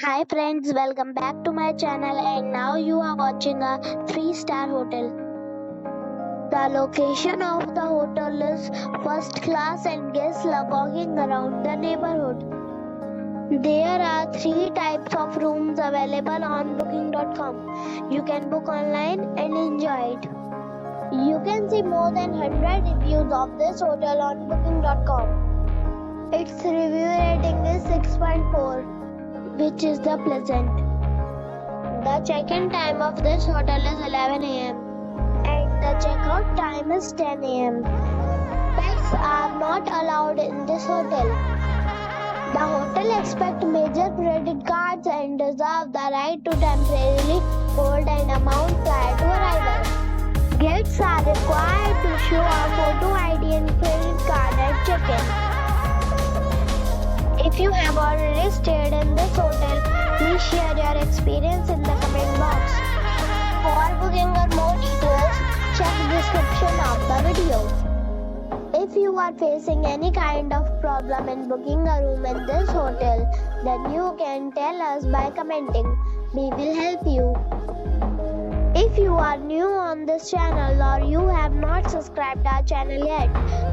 Hi friends, welcome back to my channel and now you are watching a 3-star hotel. The location of the hotel is first class and guests love walking around the neighborhood. There are 3 types of rooms available on booking.com. You can book online and enjoy it. You can see more than 100 reviews of this hotel on booking.com. Its review rating is 6.4. which is the pleasant. The check-in time of this hotel is 11 a.m. and the check-out time is 10 a.m. Pets are not allowed in this hotel. The hotel accepts major credit cards and reserves the right to temporarily hold an amount prior to arrival. Guests are required to show a photo ID and credit card at check-in. If you have already stayed in this hotel, please share your experience in the comment box. For booking or more details, check the description of the video. If you are facing any kind of problem in booking a room in this hotel, then you can tell us by commenting. We will help you. If you are new on this channel or you have not subscribed our channel yet,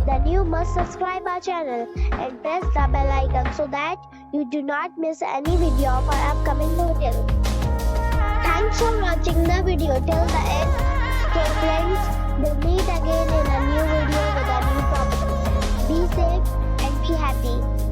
then you must subscribe our channel and press the bell icon so that you do not miss any video of our upcoming hotel. Thanks for watching the video till the end. So friends, we'll meet again in a new video with a new property. Be safe and be happy.